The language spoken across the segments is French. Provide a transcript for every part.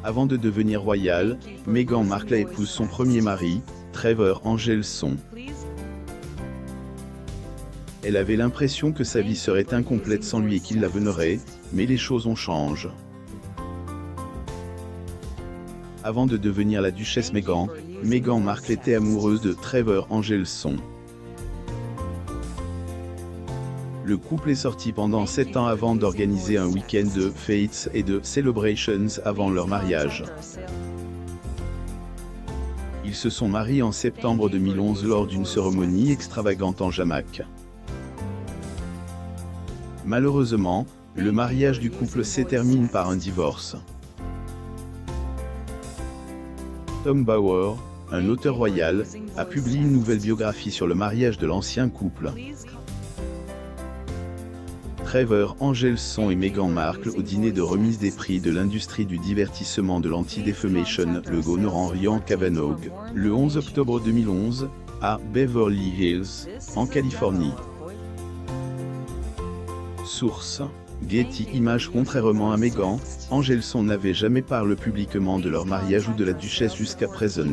Avant de devenir royale, Meghan Markle épouse son premier mari, Trevor Angelson. Elle avait l'impression que sa vie serait incomplète sans lui et qu'il la vénérait, mais les choses ont changé. Avant de devenir la duchesse Meghan, Meghan Markle était amoureuse de Trevor Angelson. Le couple est sorti pendant 7 ans avant d'organiser un week-end de Fates et de Celebrations avant leur mariage. Ils se sont mariés en septembre 2011 lors d'une cérémonie extravagante en Jamaïque. Malheureusement, le mariage du couple se termine par un divorce. Tom Bower, un auteur royal, a publié une nouvelle biographie sur le mariage de l'ancien couple. Trevor Angelson et Meghan Markle au dîner de remise des prix de l'industrie du divertissement de l'Anti-Defamation League honorant Kavanaugh, le 11 octobre 2011, à Beverly Hills, en Californie. Source: Getty Images. Contrairement à Meghan, Angelson n'avait jamais parlé publiquement de leur mariage ou de la duchesse jusqu'à présent.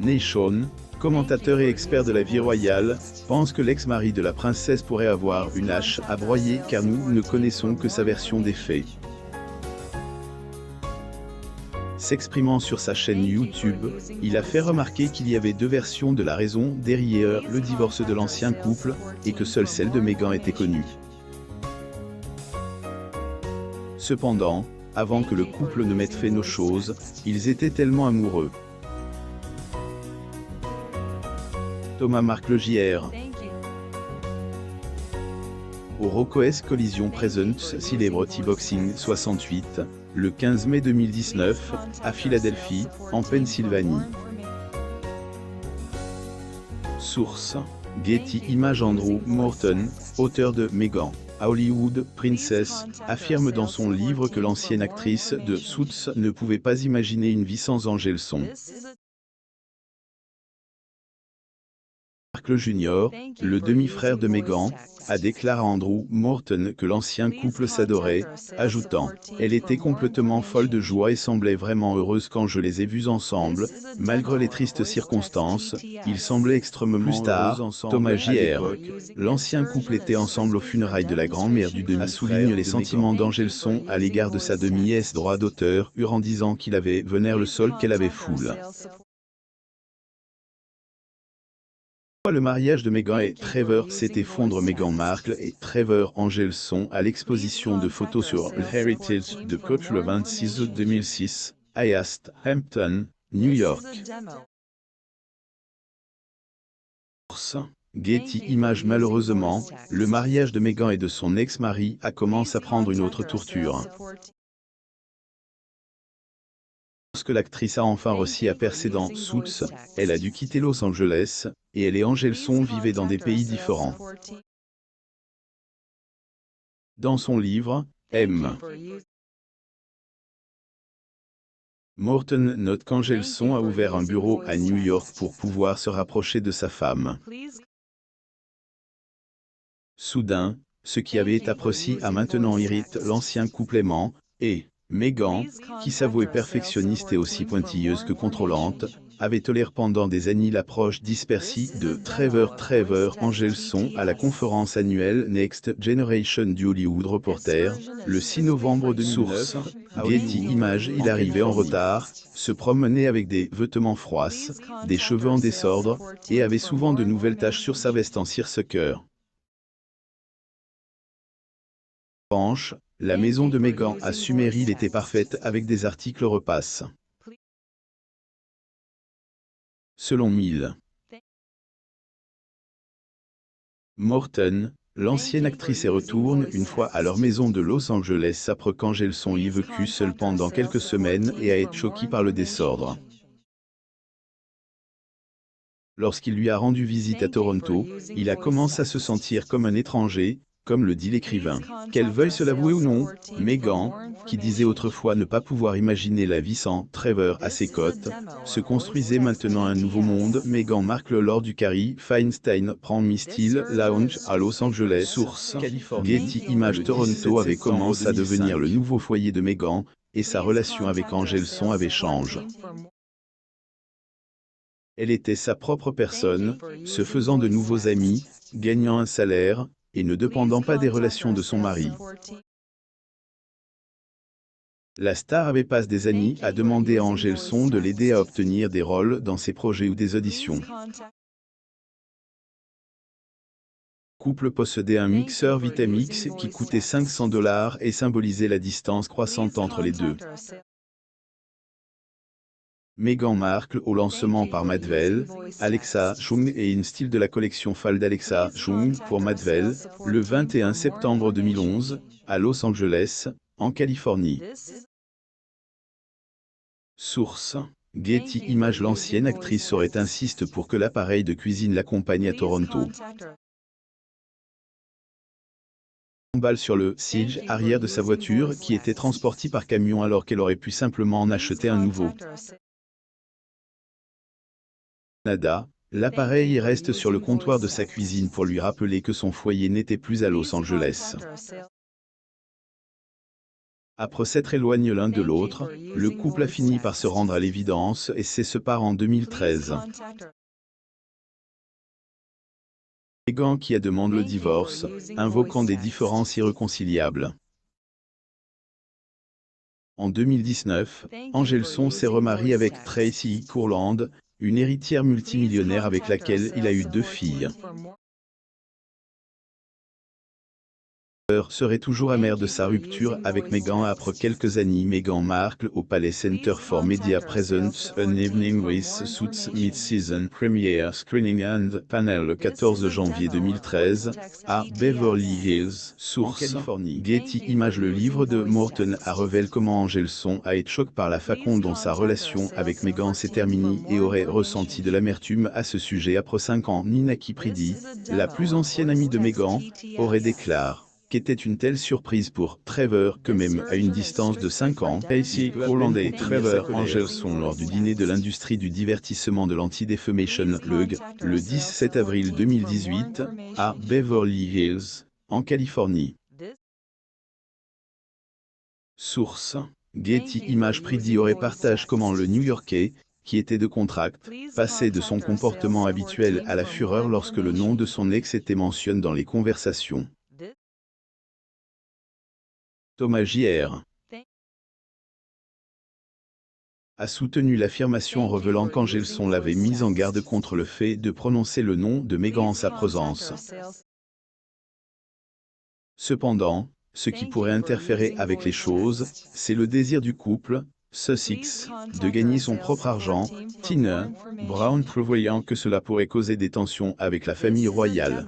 Nation, commentateur et expert de la vie royale, pense que l'ex-mari de la princesse pourrait avoir une hache à broyer car nous ne connaissons que sa version des faits. S'exprimant sur sa chaîne YouTube, il a fait remarquer qu'il y avait 2 versions de la raison derrière le divorce de l'ancien couple, et que seule celle de Meghan était connue. Cependant, avant que le couple ne mette fin aux choses, ils étaient tellement amoureux. Thomas Markle Jr. Au Rocco's Collision Presents Celebrity Boxing 68, le 15 mai 2019, à Philadelphie, en Pennsylvanie. Source: Getty Images. Andrew Morton, auteur de Meghan, a Hollywood Princess, affirme dans son livre que l'ancienne actrice de Suits ne pouvait pas imaginer une vie sans Angelson. Markle Jr., le demi-frère de Meghan, a déclaré à Andrew Morton que l'ancien couple s'adorait, ajoutant « Elle était complètement folle de joie et semblait vraiment heureuse quand je les ai vus ensemble, malgré les tristes circonstances, ils semblaient extrêmement plus tard, Thomas Jr. L'ancien couple était ensemble aux funérailles de la grand-mère du demi-frère, souligne les sentiments d'Angelson à l'égard de sa demi-nièce droit d'auteur, en disant qu'il avait vénère le sol qu'elle avait foule. Le mariage de Meghan et Trevor s'est effondré. Meghan Markle et Trevor Angelson à l'exposition de photos sur Heritage de Coach le 26 août 2006, à East Hampton, New York. Getty Images. Malheureusement, le mariage de Meghan et de son ex-mari a commencé à prendre une autre tournure. Lorsque l'actrice a enfin réussi à percer dans Suits, elle a dû quitter Los Angeles, et elle et Angelson vivaient dans des pays différents. Dans son livre, M. Morton note qu'Angelson a ouvert un bureau à New York pour pouvoir se rapprocher de sa femme. Soudain, ce qui avait été apprécié a maintenant irrité l'ancien couple aimant, et Meghan, qui s'avouait perfectionniste et aussi pointilleuse que contrôlante, avait toléré pendant des années l'approche dispersée de Trevor Angelson à la conférence annuelle Next Generation du Hollywood Reporter, le 6 novembre 2009. Getty Images. Il arrivait en retard, se promenait avec des vêtements froisses, des cheveux en désordre, et avait souvent de nouvelles taches sur sa veste en seersucker. En revanche, la maison de Meghan à Summerhill était parfaite avec des articles repasse. Selon Mill. Morton, l'ancienne actrice y retourne une fois à leur maison de Los Angeles après qu'Angelson y vécu seul pendant quelques semaines et a été choqué par le désordre. Lorsqu'il lui a rendu visite à Toronto, il a commencé à se sentir comme un étranger, comme le dit l'écrivain. Qu'elle veuille se l'avouer ou non, Meghan, qui disait autrefois ne pas pouvoir imaginer la vie sans Trevor à ses côtes, se construisait maintenant un nouveau monde. Meghan Markle lors du Carrie Feinstein prend Misty Lounge à Los Angeles. Source Getty Images Toronto avait commencé à devenir le nouveau foyer de Meghan, et sa relation avec Angelson avait changé. Elle était sa propre personne, se faisant de nouveaux amis, gagnant un salaire, et ne dépendant pas des relations de son mari. La star avait passé des années à demander à Angelson de l'aider à obtenir des rôles dans ses projets ou des auditions. Le couple possédait un mixeur Vitamix qui coûtait $500 et symbolisait la distance croissante entre les deux. Meghan Markle au lancement par Madwell, Alexa Chung et une style de la collection Fall d'Alexa Chung pour Madwell, le 21 septembre 2011, à Los Angeles, en Californie. Source Getty Images. L'ancienne actrice aurait insiste pour que l'appareil de cuisine l'accompagne à Toronto. Balle sur le siège arrière de sa voiture qui était transportée par camion alors qu'elle aurait pu simplement en acheter un nouveau. Canada, l'appareil reste sur le comptoir de sa cuisine pour lui rappeler que son foyer n'était plus à Los Angeles. Après s'être éloigné l'un de l'autre, le couple a fini par se rendre à l'évidence et s'est séparé en 2013. Meghan qui a demandé le divorce, invoquant des différences irréconciliables. En 2019, Angelson s'est remarié avec Tracy Courland, une héritière multimillionnaire avec laquelle il a eu 2 filles. Serait toujours amer de sa rupture avec Meghan après quelques années. Meghan Markle au Palais Center for Media presents an evening with Suits mid-season premiere screening and panel le 14 janvier 2013 à Beverly Hills, source Californie. Getty Images. Le livre de Morton a révélé comment Angelson a été choqué par la façon dont sa relation avec Meghan s'est terminée et aurait ressenti de l'amertume à ce sujet après 5 ans. Nina Kipridi, la plus ancienne amie de Meghan, aurait déclaré qu'était une telle surprise pour Trevor que même à une distance de 5 ans, Tracy Courland et Trevor Angelson lors du dîner de l'industrie du divertissement de l'Anti-Defamation League, le 17 avril 2018, à Beverly Hills, en Californie. Source Getty Images. Pridi aurait partagé comment le New-Yorkais, qui était de contract, passait de son comportement habituel à la fureur lorsque le nom de son ex était mentionné dans les conversations. Thomas J.R. a soutenu l'affirmation révélant qu'Angelson l'avait mise en garde contre le fait de prononcer le nom de Meghan en sa présence. Cependant, ce qui pourrait interférer avec les choses, c'est le désir du couple, Sussex, de gagner son propre argent, Tina Brown prévoyant que cela pourrait causer des tensions avec la famille royale.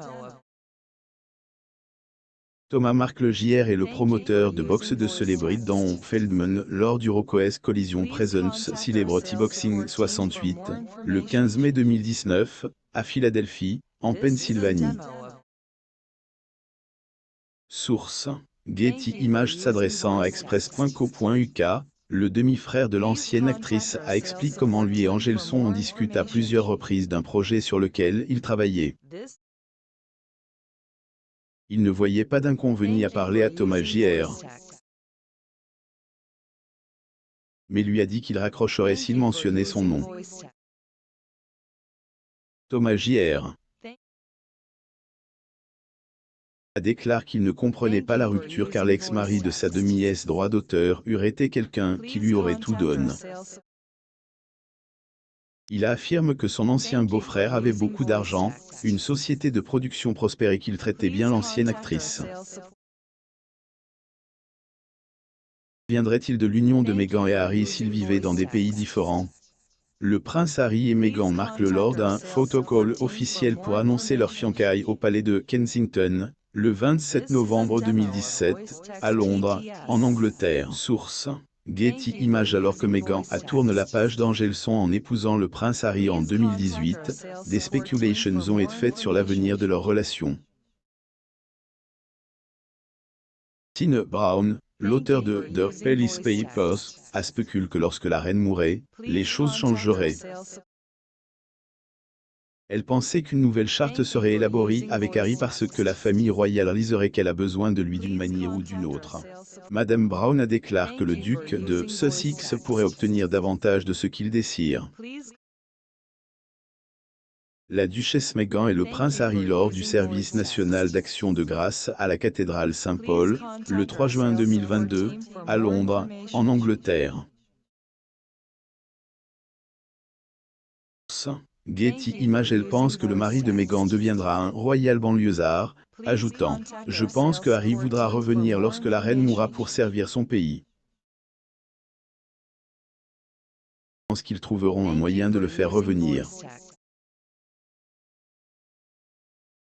Thomas Markle Jr. est le promoteur de boxe de Celebrity Don Feldman lors du Rocco's Collision Presents Celebrity Boxing 68, le 15 mai 2019, à Philadelphie, en Pennsylvanie. Source Getty Images. S'adressant à Express.co.uk, le demi-frère de l'ancienne actrice a expliqué comment lui et Angelson ont discuté à plusieurs reprises d'un projet sur lequel ils travaillaient. Il ne voyait pas d'inconvénient à parler à Thomas J.R. mais lui a dit qu'il raccrocherait s'il mentionnait son nom. Thomas J.R. a déclaré qu'il ne comprenait pas la rupture car l'ex-mari de sa demi-nièce droit d'auteur aurait été quelqu'un qui lui aurait tout donné. Il affirme que son ancien beau-frère avait beaucoup d'argent, une société de production prospère et qu'il traitait bien l'ancienne actrice. Viendrait-il de l'union de Meghan et Harry s'ils vivaient dans des pays différents? Le prince Harry et Meghan Markle lors d'un photocall officiel pour annoncer leur fiançailles au palais de Kensington, le 27 novembre 2017, à Londres, en Angleterre. Source Getty Images. Alors que Meghan a tourné la page d'Angelson en épousant le prince Harry en 2018, des spéculations ont été faites sur l'avenir de leur relation. Tine Brown, l'auteur de The Palace Papers, a spéculé que lorsque la reine mourrait, les choses changeraient. Elle pensait qu'une nouvelle charte serait élaborée avec Harry parce que la famille royale réaliserait qu'elle a besoin de lui d'une manière ou d'une autre. Madame Brown a déclaré que le duc de Sussex pourrait obtenir davantage de ce qu'il désire. La duchesse Meghan et le prince Harry lors du service national d'action de grâce à la cathédrale Saint-Paul, le 3 juin 2022, à Londres, en Angleterre. Getty Images. Elle pense que le mari de Meghan deviendra un royal banlieusard, ajoutant « Je pense que Harry voudra revenir lorsque la reine mourra pour servir son pays. Je pense qu'ils trouveront un moyen de le faire revenir. »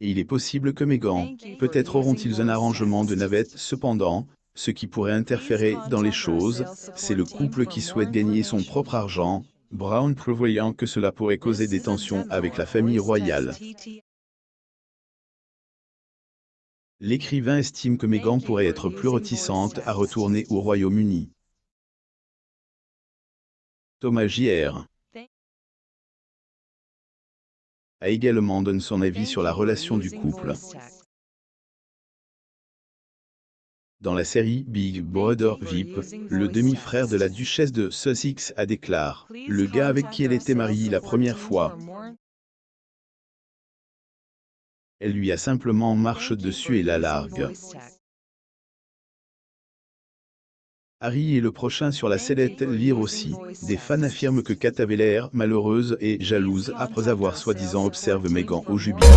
Et il est possible que Meghan, peut-être auront-ils un arrangement de navette. Cependant, ce qui pourrait interférer dans les choses, c'est le couple qui souhaite gagner son propre argent, Brown prévoyant que cela pourrait causer des tensions avec la famille royale. L'écrivain estime que Meghan pourrait être plus réticente à retourner au Royaume-Uni. Thomas J.R. a également donné son avis sur la relation du couple. Dans la série Big Brother VIP, le demi-frère de la duchesse de Sussex a déclaré « Le gars avec qui elle était mariée la première fois, elle lui a simplement marché dessus et la largue. » Harry est le prochain sur la sellette. Lire aussi. Des fans affirment que Kate avait l'air malheureuse et jalouse après avoir soi-disant observé Meghan au jubilé.